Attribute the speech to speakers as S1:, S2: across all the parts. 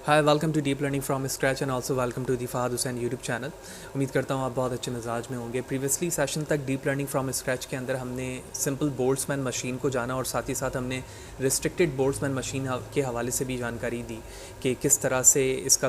S1: Hi, welcome to deep learning from scratch and also welcome to the Fahad Hussain YouTube channel. उम्मीद करता हूँ आप बहुत अच्छे मिजाज में होंगे। प्रीवियसली सेशन तक डीप लर्निंग फ्रॉम स्क्रैच के अंदर हमने सिंपल बोल्ट्जमैन मशीन को जाना और साथ ही साथ हमने रिस्ट्रिक्टेड बोल्ट्जमैन मशीन के हवाले से भी जानकारी दी कि किस तरह से इसका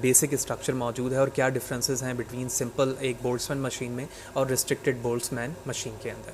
S1: बेसिक स्ट्रक्चर मौजूद है और क्या डिफरेंसेस हैं बिटवीन सिंपल एक बोल्ट्जमैन मशीन में और रिस्ट्रिक्टेड बोल्ट्जमैन मशीन के अंदर।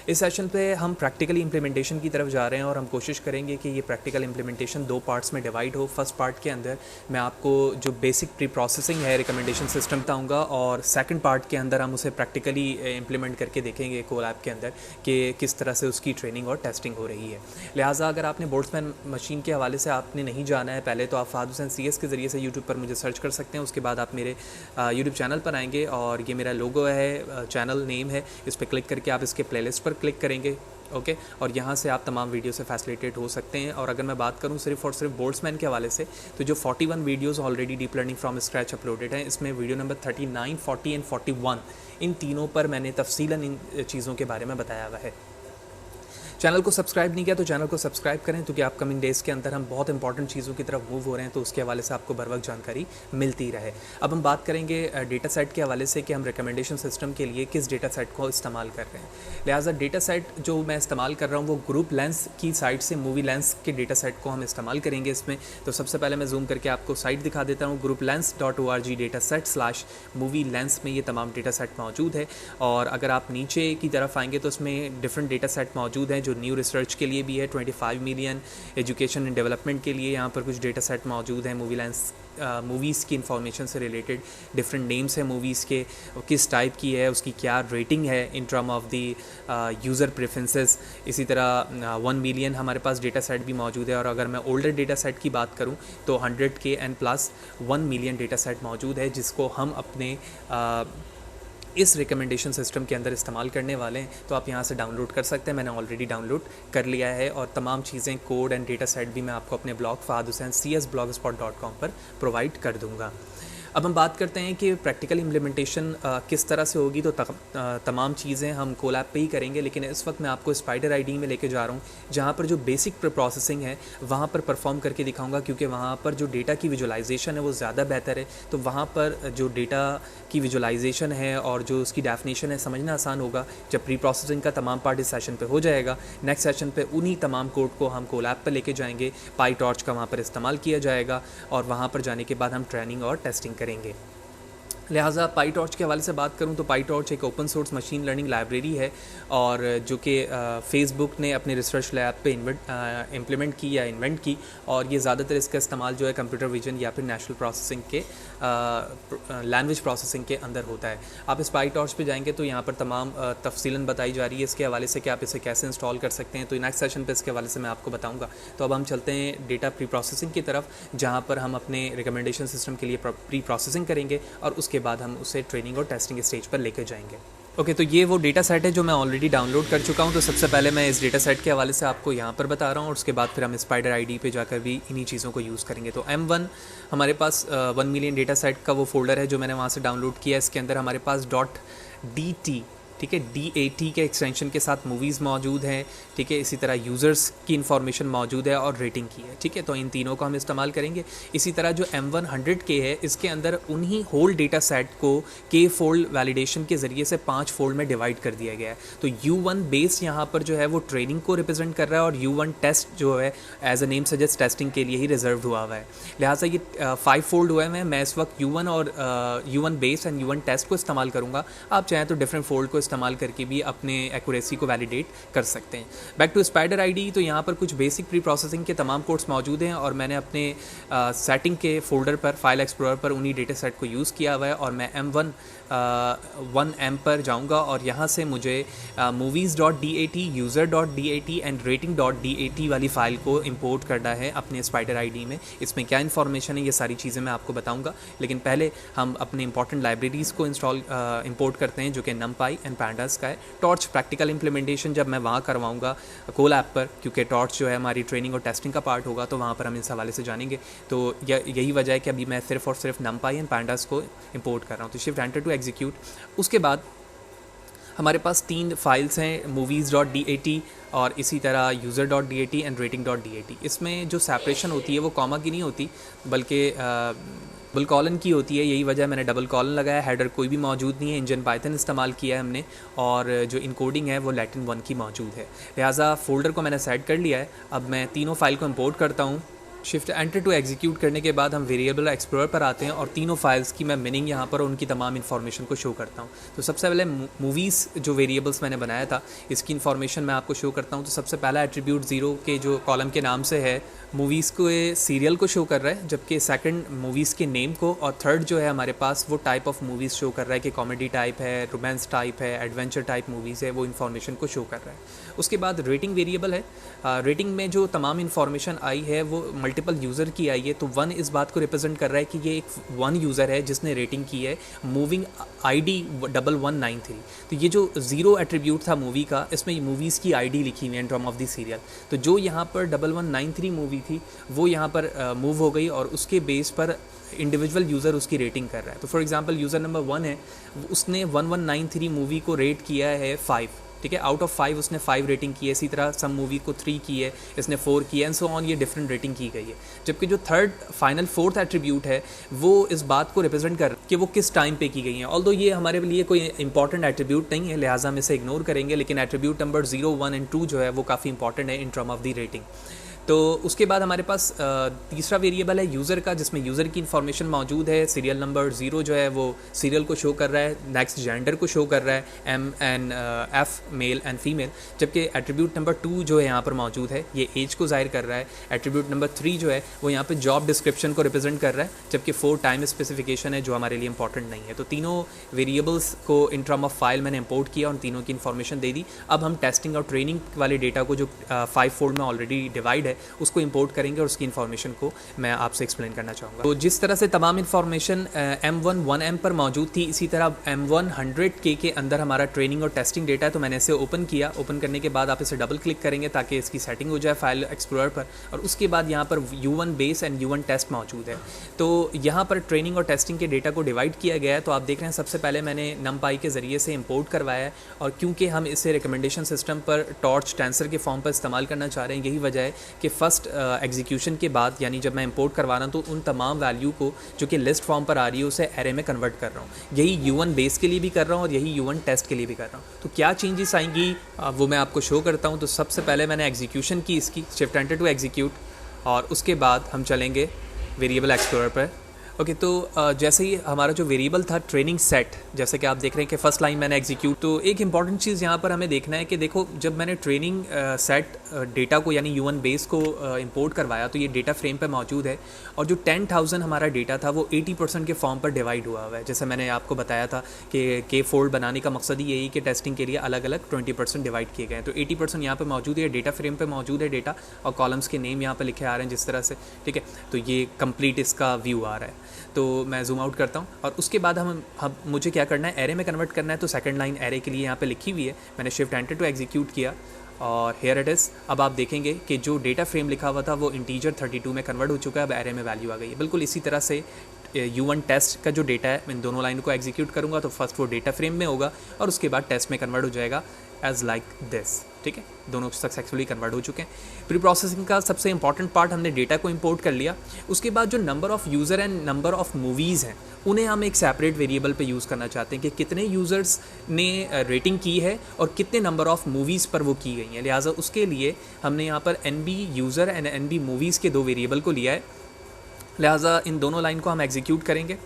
S1: इस सेशन पे हम प्रैक्टिकल इम्प्लीमेंटेशन की तरफ जा रहे हैं और हम कोशिश करेंगे कि ये प्रैक्टिकल इम्प्लीमेंटेशन दो पार्ट्स में डिवाइड हो। फर्स्ट पार्ट के अंदर मैं आपको जो बेसिक प्री प्रोसेसिंग है रिकमेंडेशन सिस्टम बताऊंगा और सेकंड पार्ट के अंदर हम उसे प्रैक्टिकली इम्प्लीमेंट करके देखेंगे कोलैब के अंदर कि किस तरह से उसकी ट्रेनिंग और टेस्टिंग हो रही है। लिहाजा अगर आपने बोल्ट्जमैन मशीन के हवाले से आपने नहीं जाना है पहले तो आप फहद हुसैन CS के ज़रिए से यूट्यूब पर मुझे सर्च कर सकते हैं। उसके बाद आप मेरे यूट्यूब चैनल पर आएंगे और ये मेरा लोगो है, चैनल नेम है, इस पर क्लिक करके आप इसके प्लेलिस्ट पर क्लिक करेंगे। ओके और यहाँ से आप तमाम वीडियो से फैसिलिटेट हो सकते हैं। और अगर मैं बात करूँ सिर्फ और सिर्फ बोल्ट्जमैन के हवाले से तो जो 41 videos already deep learning from scratch uploaded हैं, इसमें वीडियो नंबर 39, 40 एंड 41 इन तीनों पर मैंने तफसीलन इन चीज़ों के बारे में बताया हुआ है। चैनल को सब्सक्राइब नहीं किया तो चैनल को सब्सक्राइब करें क्योंकि अपकमिंग डेज़ के अंदर हम बहुत इंपॉर्टेंट चीज़ों की तरफ मूव हो रहे हैं तो उसके हवाले से आपको बर वक्त जानकारी मिलती रहे। अब हम बात करेंगे डेटा सेट के हवाले से कि हम रिकमेंडेशन सिस्टम के लिए किस डेटा सेट को इस्तेमाल कर रहे हैं। लिहाजा डेटा सेट जो मैं इस्तेमाल कर रहा हूँ वो ग्रुप लेंस की साइट से मूवी लेंस के डेटा सेट को हम इस्तेमाल करेंगे इसमें। तो सबसे पहले मैं जूम करके आपको साइट दिखा देता हूँ। groupLens.org dataset/movie lens में ये तमाम डेटा सेट मौजूद है। और अगर आप नीचे की तरफ आएंगे तो उसमें डिफरेंट डेटा सेट मौजूद हैं जो न्यू रिसर्च के लिए भी है। 25 मिलियन एजुकेशन एंड डेवलपमेंट के लिए यहाँ पर कुछ डेटा सेट मौजूद हैं। मूवी लेंस मूवीज़ की इंफॉर्मेशन से रिलेटेड डिफरेंट नेम्स हैं मूवीज़ के, किस टाइप की है, उसकी क्या रेटिंग है in term of the user preferences. इसी तरह 1 मिलियन हमारे पास डेटा सेट भी मौजूद है। और अगर मैं ओल्डर डेटा सेट की बात करूँ तो 100K and plus 1 million data set मौजूद है जिसको हम अपने इस रिकमेंडेशन सिस्टम के अंदर इस्तेमाल करने वाले हैं। तो आप यहाँ से डाउनलोड कर सकते हैं। मैंने ऑलरेडी डाउनलोड कर लिया है और तमाम चीज़ें, कोड एंड डेटा सेट भी मैं आपको अपने ब्लॉग fahadhusaincs blogspot.com पर प्रोवाइड कर दूँगा। अब हम बात करते हैं कि प्रैक्टिकल इम्प्लीमेंटेशन किस तरह से होगी। तो तमाम चीज़ें हम कोलैब पे ही करेंगे, लेकिन इस वक्त मैं आपको स्पाइडर आईडी में लेके जा रहा हूँ जहाँ पर जो बेसिक प्रोसेसिंग है वहाँ पर परफॉर्म करके दिखाऊंगा क्योंकि वहाँ पर जो डेटा की विजुलाइजेशन है वो ज़्यादा बेहतर है। तो वहाँ पर जो डेटा की विजुलाइजेशन है और जो उसकी डेफिनेशन है समझना आसान होगा। जब प्री प्रोसेसिंग का तमाम पार्ट इस सेशन पे हो जाएगा, नेक्स्ट सेशन पे उन्हीं तमाम कोड को हम कोलैब पर लेके जाएंगे। पाईटॉर्च का वहाँ पर इस्तेमाल किया जाएगा और वहाँ पर जाने के बाद हम ट्रेनिंग और टेस्टिंग करेंगे। लिहाजा पाईटॉर्च के हवाले से बात करूं तो पाईटॉर्च एक open source machine learning library है और जो कि फेसबुक ने अपने रिसर्च लैब पे इम्प्लीमेंट की या इन्वेंट की। और ये ज़्यादातर इसका इस्तेमाल जो है कंप्यूटर विजन या फिर नेचुरल प्रोसेसिंग के लैंग्वेज प्रोसेसिंग के अंदर होता है। आप इस पाईटॉर्च पे जाएंगे तो यहाँ पर तमाम तफसीलन बताई जा रही है इसके हवाले से कि आप इसे कैसे इंस्टॉल कर सकते हैं। तो नेक्स्ट सेशन पे इसके हवाले से मैं आपको बताऊँगा। तो अब हम चलते हैं डेटा प्री प्रोसेसिंग की तरफ जहाँ पर हम अपने रिकमेंडेशन सिस्टम के लिए प्री प्रोसेसिंग करेंगे और उसके बाद हम उसे ट्रेनिंग और टेस्टिंग स्टेज पर लेकर जाएंगे। ओके तो ये वो डेटा सेट है जो मैं ऑलरेडी डाउनलोड कर चुका हूँ। तो सबसे पहले मैं इस डेटा सेट के हवाले से आपको यहाँ पर बता रहा हूँ और उसके बाद फिर हम स्पाइडर आईडी पे जाकर भी इन्हीं चीज़ों को यूज़ करेंगे। तो M1 हमारे पास 1 मिलियन डेटा सेट का वो फोल्डर है जो मैंने वहाँ से डाउनलोड किया। इसके अंदर हमारे पास .dt, ठीक है, DAT के एक्सटेंशन के साथ मूवीज़ मौजूद हैं, ठीक है। इसी तरह यूज़र्स की इन्फॉर्मेशन मौजूद है और रेटिंग की है, ठीक है। तो इन तीनों को हम इस्तेमाल करेंगे। इसी तरह जो M1 100K है इसके अंदर उन्हीं होल डेटा सेट को K फोल्ड वैलिडेशन के ज़रिए से 5 फोल्ड में डिवाइड कर दिया गया है। तो U1 बेस यहाँ पर जो है वो ट्रेनिंग को रिप्रेजेंट कर रहा है और U1 टेस्ट जो है as a name suggest testing के लिए ही रिजर्व हुआ हुआ है। लिहाजा ये 5 फोल्ड हुए हैं। मैं इस वक्त U1 और U1 base and U1 test को इस्तेमाल करूँगा। आप चाहें तो डिफरेंट फोल्ड को इस्तेमाल करके भी अपने एक्यूरेसी को वैलिडेट कर सकते हैं। Back to Spyder IDE. तो यहाँ पर कुछ बेसिक प्री प्रोसेसिंग के तमाम कोड्स मौजूद हैं और मैंने अपने सेटिंग के फोल्डर पर फाइल एक्सप्लोरर पर उन्हीं डेटा सेट को यूज़ किया हुआ है। और मैं M1 1M पर जाऊँगा और यहाँ से मुझे movies.dat, user.dat एंड rating.dat वाली फ़ाइल को इंपोर्ट करना है अपने स्पाइडर आईडी में। इसमें क्या इन्फॉर्मेशन है ये सारी चीज़ें मैं आपको बताऊँगा, लेकिन पहले हम अपने इंपॉर्टेंट लाइब्रेरीज़ को इंपोर्ट करते हैं जो कि NumPy एंड Pandas का है। टॉर्च प्रैक्टिकल इम्प्लीमेंटेशन जब मैं वहाँ करवाऊँगा कोलैब पर, क्योंकि टॉर्च जो है हमारी ट्रेनिंग और टेस्टिंग का पार्ट होगा, तो वहाँ पर हम इस हवाले से जानेंगे। तो यही वजह है कि अभी मैं सिर्फ और सिर्फ NumPy एंड Pandas को इंपोर्ट कर रहा हूँ। तो शिफ्ट एंटर टू एग्जीक्यूट। उसके बाद हमारे पास 3 फाइल्स हैं, movies.dat और इसी तरह user.dat एंड rating.dat। इसमें जो सेपरेशन होती है वो कॉमा की नहीं होती, बल्कि डबल कॉलन की होती है। यही वजह मैंने डबल कॉलन लगाया। हेडर कोई भी मौजूद नहीं है, इंजन पाइथन इस्तेमाल किया है हमने, और जो इनकोडिंग है वो लैटिन 1 की मौजूद है। लिहाजा फ़ोल्डर को मैंने सेट कर लिया है। अब मैं तीनों फाइल को इंपोर्ट करता हूँ। शिफ्ट एंटर टू एग्जीक्यूट करने के बाद हम वेरिएबल एक्सप्लोरर पर आते हैं और तीनों फाइल्स की मैं मीनिंग यहाँ पर उनकी तमाम इन्फॉर्मेशन को शो करता हूँ। तो सबसे पहले मूवीज़ जो वेरिएबल्स मैंने बनाया था इसकी इन्फॉर्मेशन मैं आपको शो करता हूँ। तो सबसे पहला एट्रीब्यूट 0 के जो कॉलम के नाम से है, मूवीज़ को सीरियल को शो कर रहा है, जबकि सेकंड मूवीज़ के नेम को, और थर्ड जो है हमारे पास वो टाइप ऑफ मूवीज़ शो कर रहा है कि कॉमेडी टाइप है, रोमांस टाइप है, एडवेंचर टाइप मूवीज़ है, वो इन्फॉर्मेशन को शो कर रहा है। उसके बाद रेटिंग वेरिएबल है। रेटिंग में जो तमाम इन्फॉर्मेशन आई है वो मल्टीपल यूज़र की आई है। तो 1 इस बात को रिप्रेजेंट कर रहा है कि ये एक 1 यूज़र है जिसने रेटिंग की है, मूविंग ID 1193। तो ये जो 0 एट्रीब्यूट था मूवी का, इसमें मूवीज़ की ID लिखी हुई है in term of the serial. तो जो यहाँ पर 1193 मूवी थी वो यहाँ पर मूव हो गई और उसके बेस पर इंडिविजुअल यूज़र उसकी रेटिंग कर रहा है। तो फॉर एग्जांपल यूज़र नंबर 1 है, उसने 1193 मूवी को रेट किया है 5, ठीक है, आउट ऑफ 5 उसने 5 रेटिंग की है। इसी तरह सम मूवी को 3 की है, इसने 4 की है, एंड सो ऑन, ये डिफरेंट रेटिंग की गई है। जबकि जो थर्ड फाइनल फोर्थ एट्रीब्यूट है वो इस बात को रिप्रेजेंट कर कि वो किस टाइम पे की गई है। ऑल्दो ये हमारे लिए कोई इंपॉर्टेंट एट्रीब्यूट नहीं है, लिहाजा हम इसे इग्नोर करेंगे, लेकिन एट्रीब्यूट नंबर 0, 1 एंड 2 जो है वो काफ़ी इंपॉर्टेंट है in term of the rating. तो उसके बाद हमारे पास तीसरा वेरिएबल है यूज़र का, जिसमें यूज़र की इन्फॉर्मेशन मौजूद है। सीरियल नंबर 0 जो है वो सीरियल को शो कर रहा है, नेक्स्ट जेंडर को शो कर रहा है, MNF मेल एंड फीमेल। जबकि एट्रीब्यूट नंबर 2 जो है यहाँ पर मौजूद है, ये एज को जाहिर कर रहा है। एट्रीब्यूट नंबर 3 जो है वो यहाँ पे जॉब डिस्क्रिप्शन को रिप्रेजेंट कर रहा है, जबकि 4 टाइम स्पेसिफिकेशन है जो हमारे लिए इंपॉर्टेंट नहीं है। तो तीनों वेरिएबल्स को इन टर्म ऑफ फाइल मैंने इंपोर्ट किया और तीनों की इन्फॉर्मेशन दे दी। अब हम टेस्टिंग और ट्रेनिंग वाले डेटा को जो 5 फोल्ड में ऑलरेडी डिवाइड है उसको इंपोर्ट करेंगे और उसकी इन्फॉर्मेशन को मैं आपसे एक्सप्लेन करना चाहूँगा। तो जिस तरह से तमाम इन्फॉर्मेशन M1 1M पर मौजूद थी, इसी तरह M1 100K के अंदर हमारा ट्रेनिंग और टेस्टिंग डेटा है। तो मैंने इसे ओपन किया। ओपन करने के बाद आप इसे डबल क्लिक करेंगे ताकि इसकी सेटिंग हो जाए फाइल एक्सप्लोरर पर, और उसके बाद यहाँ पर U1 base and U1 test मौजूद है। तो यहाँ पर ट्रेनिंग और टेस्टिंग के डेटा को डिवाइड किया गया है। तो आप देख रहे हैं सबसे पहले मैंने NumPy के ज़रिए से इंपोर्ट करवाया है, और क्योंकि हम इसे रिकमेंडेशन सिस्टम पर टॉर्च टेंसर के फॉर्म पर इस्तेमाल करना चाह रहे हैं, यही वजह है कि फ़र्स्ट एग्जीक्यूशन के बाद, यानी जब मैं इंपोर्ट करवा रहा हूँ, तो उन तमाम वैल्यू को जो कि लिस्ट फॉर्म पर आ रही है उसे एरे में कन्वर्ट कर रहा हूँ। यही U1 बेस के लिए भी कर रहा हूँ और यही U1 टेस्ट के लिए भी कर रहा हूँ। तो क्या चेंजेस आएंगी वो मैं आपको शो करता हूँ। तो सबसे पहले मैंने एग्जीक्यूशन की इसकी, शिफ्ट एंटर टू एग्जीक्यूट, और उसके बाद हम चलेंगे वेरिएबल एक्सप्लोरर पर। ओके, तो जैसे ही हमारा जो वेरिएबल था ट्रेनिंग सेट, जैसे कि आप देख रहे हैं कि फर्स्ट लाइन मैंने एग्जीक्यूट। तो एक इंपॉर्टेंट चीज़ यहाँ पर हमें देखना है कि देखो, जब मैंने ट्रेनिंग सेट डेटा को यानी U1 बेस को इंपोर्ट करवाया तो ये डेटा फ्रेम पे मौजूद है, और जो 10,000 हमारा डेटा था वो 80% के फॉर्म पर डिवाइड हुआ है। जैसे मैंने आपको बताया था कि K फोल्ड बनाने का मकसद ही यही कि टेस्टिंग के लिए अलग अलग 20% डिवाइड किए गए हैं। तो 80% यहाँ पर मौजूद है, डेटा फ्रेम पर मौजूद है डेटा, और कॉलम्स के नेम यहाँ पर लिखे आ रहे हैं जिस तरह से, ठीक है। तो ये कंप्लीट इसका व्यू आ रहा है। तो मैं जूम आउट करता हूँ, और उसके बाद हम मुझे क्या करना है, एरे में कन्वर्ट करना है। तो सेकंड लाइन एरे के लिए यहाँ पे लिखी हुई है, मैंने शिफ्ट एंटर टू एग्जीक्यूट किया, और हेयर इट इज़। अब आप देखेंगे कि जो डेटा फ्रेम लिखा हुआ था वो इंटीजर 32 में कन्वर्ट हो चुका है। अब एरे में वैल्यू आ गई है। बिल्कुल इसी तरह से U1 टेस्ट का जो डेटा है, मैं दोनों लाइन को एग्जीक्यूट करूँगा तो फर्स्ट वो डेटा फ्रेम में होगा और उसके बाद टेस्ट में कन्वर्ट हो जाएगा एज लाइक दिस, ठीक है। दोनों सक्सेसफुली कन्वर्ट हो चुके हैं। प्री प्रोसेसिंग का सबसे इंपॉर्टेंट पार्ट, हमने डेटा को इंपोर्ट कर लिया। उसके बाद जो number of user and number of movies हैं उन्हें हम एक सेपरेट वेरिएबल पे यूज़ करना चाहते हैं कि कितने यूज़र्स ने रेटिंग की है और कितने नंबर ऑफ़ मूवीज़ पर वो की गई हैं। लिहाजा उसके लिए हमने यहाँ पर NB user and NB movies के 2 वेरिएबल को लिया है। लिहाजा इन दोनों लाइन को हम एग्जीक्यूट करेंगे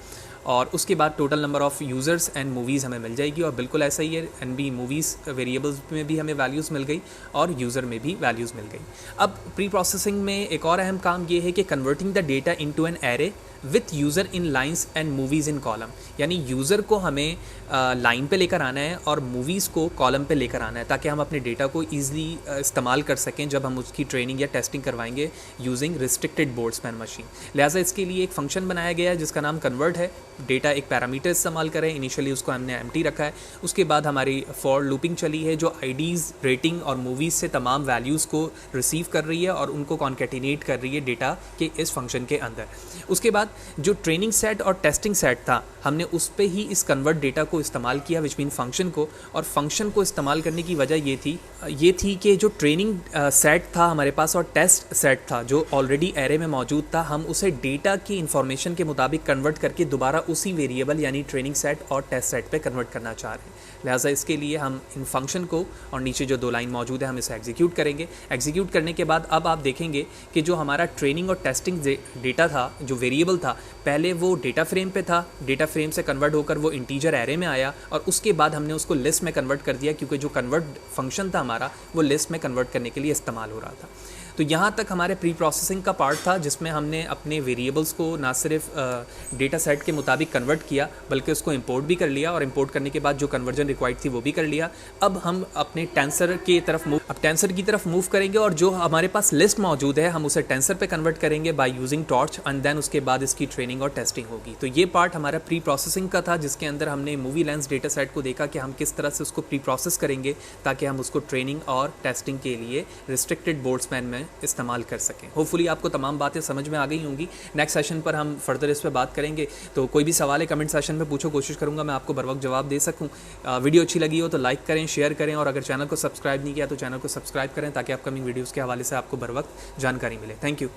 S1: और उसके बाद total number of users and movies हमें मिल जाएगी। और बिल्कुल ऐसा ही है, NB मूवीज़ वेरिएबल्स में भी हमें वैल्यूज़ मिल गई और यूज़र में भी वैल्यूज़ मिल गई। अब प्री प्रोसेसिंग में एक और अहम काम ये है कि converting the data into an array with user in lines and movies in column, यानी यूज़र को हमें लाइन पे लेकर आना है और मूवीज़ को कॉलम पे लेकर आना है, ताकि हम अपने डेटा को ईज़िली इस्तेमाल कर सकें जब हम उसकी ट्रेनिंग या टेस्टिंग करवाएंगे यूजिंग रिस्ट्रिक्टेड बोल्ट्जमैन मशीन। लिहाजा इसके लिए एक फ़ंक्शन बनाया गया है जिसका नाम कन्वर्ट है। डेटा एक पैरामीटर इस्तेमाल करें, इनिशियली उसको हमने एम्प्टी रखा है, उसके बाद हमारी फॉर लूपिंग चली है जो आईडीज़, रेटिंग और मूवीज़ से तमाम वैल्यूज़ को रिसीव कर रही है और उनको कॉन्केटिनेट कर रही है डेटा के इस फंक्शन के अंदर। उसके बाद जो ट्रेनिंग सेट और टेस्टिंग सेट था, हमने उस पर ही इस कन्वर्ट डेटा को इस्तेमाल किया, विच मीन फंक्शन को। और फंक्शन को इस्तेमाल करने की वजह ये थी कि जो ट्रेनिंग सेट था हमारे पास और टेस्ट सेट था जो ऑलरेडी एरे में मौजूद था, हम उसे डेटा की इंफॉर्मेशन के मुताबिक कन्वर्ट करके दोबारा उसी वेरिएबल यानी ट्रेनिंग सेट और टेस्ट सेट पे कन्वर्ट करना चाह रहे हैं। लिहाजा इसके लिए हम इन फंक्शन को, और नीचे जो 2 लाइन मौजूद है, हम इसे एग्जीक्यूट करेंगे। एग्जीक्यूट करने के बाद अब आप देखेंगे कि जो हमारा ट्रेनिंग और टेस्टिंग डेटा था, जो वेरिएबल था, पहले वो डेटा फ्रेम पे था, डेटा फ्रेम से कन्वर्ट होकर वो इंटीजर एरे में आया और उसके बाद हमने उसको लिस्ट में कन्वर्ट कर दिया, क्योंकि जो कन्वर्ट फंक्शन था हमारा वो लिस्ट में कन्वर्ट करने के लिए इस्तेमाल हो रहा था। तो यहाँ तक हमारे प्री प्रोसेसिंग का पार्ट था, जिसमें हमने अपने वेरिएबल्स को ना सिर्फ डेटा सेट के मुताबिक कन्वर्ट किया बल्कि उसको इंपोर्ट भी कर लिया, और इंपोर्ट करने के बाद जो कन्वर्जन रिक्वायर्ड थी वो भी कर लिया। अब हम अपने टेंसर की तरफ मूव करेंगे और जो हमारे पास लिस्ट मौजूद है हम उसे टेंसर पे कन्वर्ट करेंगे by using torch, and then उसके बाद इसकी ट्रेनिंग और टेस्टिंग होगी। तो ये पार्ट हमारा प्री प्रोसेसिंग का था, जिसके अंदर हमने मूवी लेंस डेटा सेट को देखा कि हम किस तरह से उसको प्री प्रोसेस करेंगे ताकि हम उसको ट्रेनिंग और टेस्टिंग के लिए रिस्ट्रिक्टेड बोर्ड्समैन में इस्तेमाल कर सकें। होपफुली आपको तमाम बातें समझ में आ गई होंगी। नेक्स्ट सेशन पर हम फर्दर इस पर बात करेंगे। तो कोई भी सवाल है कमेंट सेशन में पूछो, कोशिश करूंगा मैं आपको बर वक्त जवाब दे सकूं। वीडियो अच्छी लगी हो तो लाइक करें, शेयर करें, और अगर चैनल को सब्सक्राइब नहीं किया तो चैनल को सब्सक्राइब करें ताकि अपकमिंग वीडियोज़ के हवाले से आपको बर वक्त जानकारी मिले। Thank you.